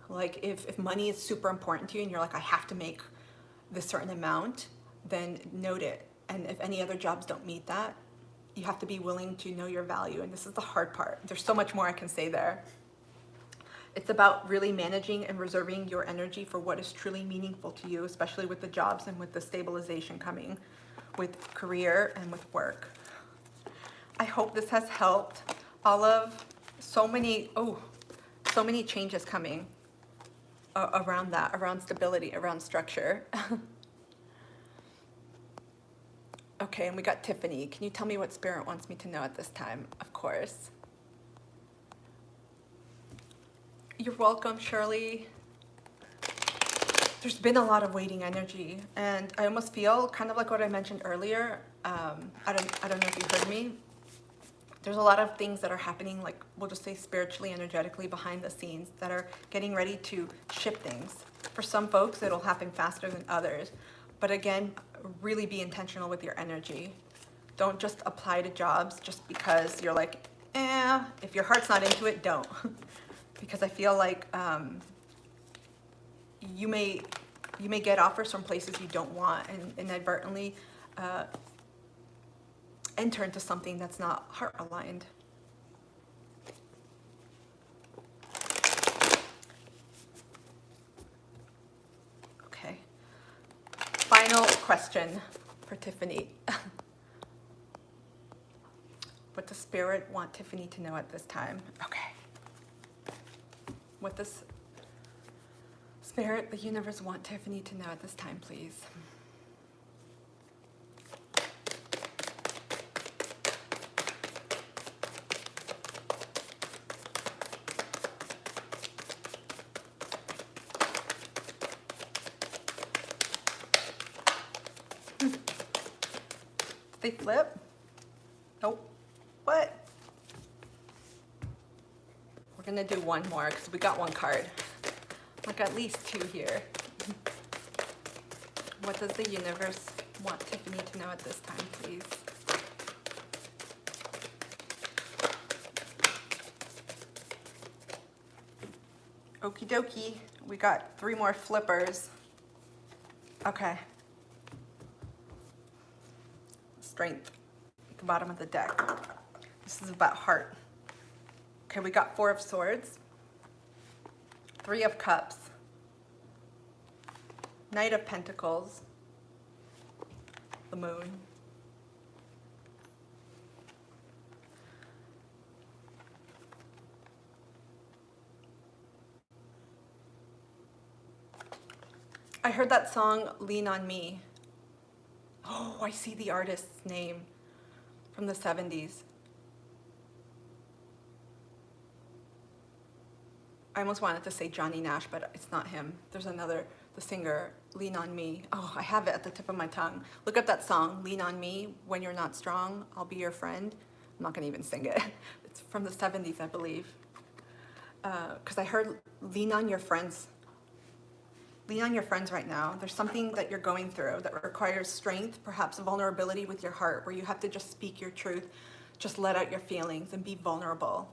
Like if money is super important to you and you're like, I have to make this certain amount, then note it. And if any other jobs don't meet that, you have to be willing to know your value. And this is the hard part. There's so much more I can say there. It's about really managing and reserving your energy for what is truly meaningful to you, especially with the jobs and with the stabilization coming with career and with work. I hope this has helped. Olive, so many changes coming around that, around stability, around structure. Okay, and we got Tiffany. Can you tell me what Spirit wants me to know at this time? Of course. You're welcome, Shirley. There's been a lot of waiting energy, and I almost feel kind of like what I mentioned earlier. I don't know if you heard me. There's a lot of things that are happening, like we'll just say spiritually, energetically behind the scenes, that are getting ready to shift things. For some folks, it'll happen faster than others. But again, really be intentional with your energy. Don't just apply to jobs just because you're like, if your heart's not into it, don't. Because I feel like you may get offers from places you don't want, and inadvertently enter into something that's not heart aligned. Okay. Final question for Tiffany. What does Spirit want Tiffany to know at this time? Okay. What does Spirit, the universe, want Tiffany to know at this time, please? They flip? Nope. What? We're gonna do one more because we got one card. Like at least two here. What does the universe want Tiffany to know at this time, please? Okie dokie. We got three more flippers. Okay. Strength at the bottom of the deck. This is about heart. Okay, we got 4 of Swords, 3 of Cups, Knight of Pentacles, the Moon. I heard that song, Lean on Me. Oh, I see the artist's name from the 70s. I almost wanted to say Johnny Nash, but it's not him. There's another, the singer, Lean on Me. Oh, I have it at the tip of my tongue. Look up that song, Lean on Me. When you're not strong, I'll be your friend. I'm not gonna even sing it. It's from the 70s, I believe. Because I heard lean on your friends. Lean on your friends right now. There's something that you're going through that requires strength, perhaps vulnerability with your heart, where you have to just speak your truth, just let out your feelings and be vulnerable.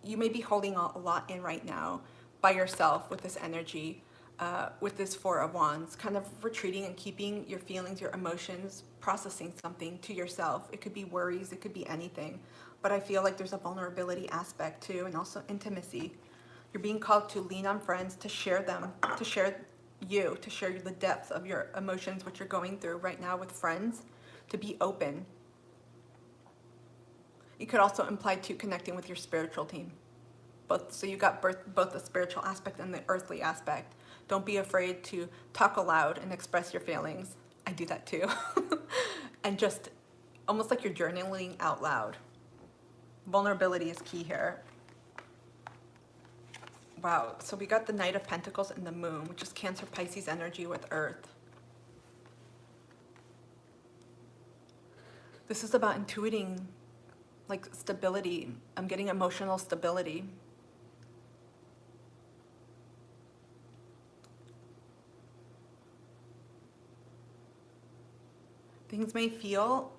You may be holding a lot in right now by yourself with this energy, with this 4 of Wands, kind of retreating and keeping your feelings, your emotions, processing something to yourself. It could be worries, it could be anything. But I feel like there's a vulnerability aspect too, and also intimacy. You're being called to lean on friends, to share them, to share you, to share the depths of your emotions, what you're going through right now with friends, to be open. It could also imply to connecting with your spiritual team. So you got both the spiritual aspect and the earthly aspect. Don't be afraid to talk aloud and express your feelings. I do that too. And just almost like you're journaling out loud. Vulnerability is key here. Wow, so we got the Knight of Pentacles and the Moon, which is Cancer Pisces energy with Earth. This is about intuiting like stability. I'm getting emotional stability. Things may feel,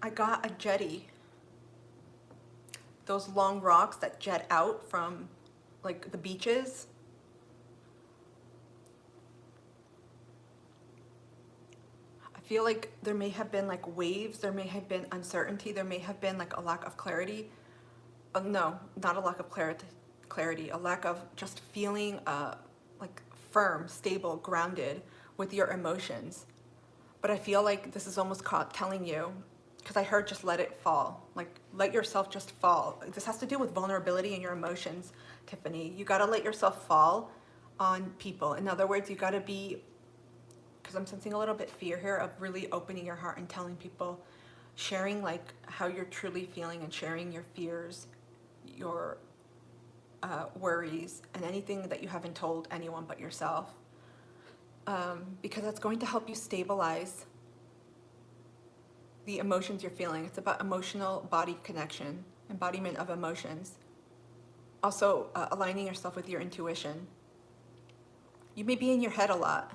I got a jetty. Those long rocks that jet out from like the beaches. I feel like there may have been like waves, there may have been uncertainty, there may have been like a lack of clarity. No, not a lack of clarity, a lack of just feeling like firm, stable, grounded with your emotions. But I feel like this is almost telling you, because I heard just let it fall, like let yourself just fall. This has to do with vulnerability in your emotions, Tiffany. You gotta let yourself fall on people. In other words, you gotta be, because I'm sensing a little bit fear here of really opening your heart and telling people, sharing like how you're truly feeling and sharing your fears, your worries, and anything that you haven't told anyone but yourself. Because that's going to help you stabilize the emotions you're feeling. It's about emotional body connection, embodiment of emotions. Also, aligning yourself with your intuition. You may be in your head a lot.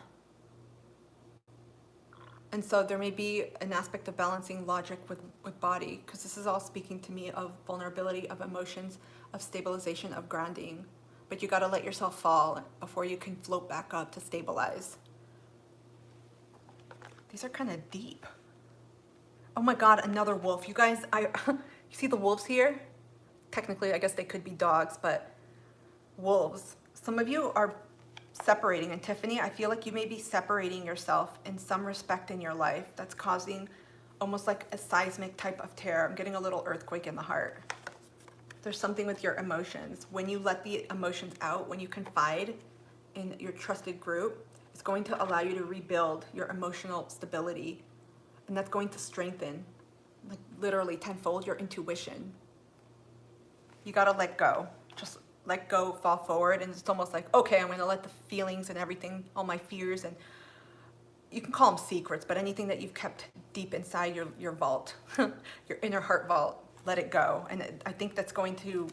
And so there may be an aspect of balancing logic with body, because this is all speaking to me of vulnerability, of emotions, of stabilization, of grounding. But you gotta let yourself fall before you can float back up to stabilize. These are kind of deep. Oh my God, another wolf. You guys, you see the wolves here? Technically, I guess they could be dogs, but wolves. Some of you are separating, and Tiffany, I feel like you may be separating yourself in some respect in your life that's causing almost like a seismic type of tear. I'm getting a little earthquake in the heart. there's something with your emotions. When you let the emotions out, when you confide in your trusted group, it's going to allow you to rebuild your emotional stability. And that's going to strengthen, like literally tenfold, your intuition. You gotta let go. Just let go, fall forward, and it's almost like, okay, I'm gonna let the feelings and everything, all my fears, and you can call them secrets, but anything that you've kept deep inside your vault, your inner heart vault, let it go. And I think that's going to,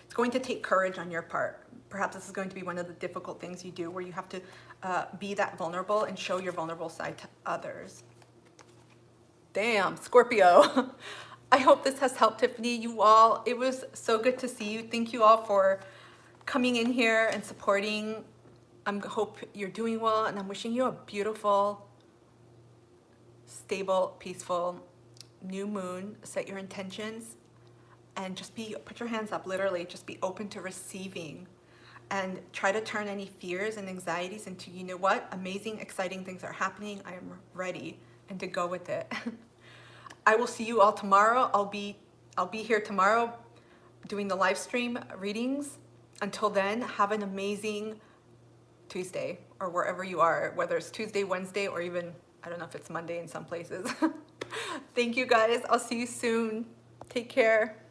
it's going to take courage on your part. Perhaps this is going to be one of the difficult things you do, where you have to be that vulnerable and show your vulnerable side to others. Damn, Scorpio. I hope this has helped, Tiffany. You all, it was so good to see you. Thank you all for coming in here and supporting. I hope you're doing well, and I'm wishing you a beautiful, stable, peaceful new moon. Set your intentions and just put your hands up, literally, just be open to receiving, and try to turn any fears and anxieties into, you know what, amazing, exciting things are happening. I am ready, and to go with it. I will see you all tomorrow. I'll be here tomorrow doing the live stream readings. Until then, have an amazing Tuesday, or wherever you are, whether it's Tuesday, Wednesday, or even, I don't know if it's Monday in some places. Thank you guys. I'll see you soon. Take care.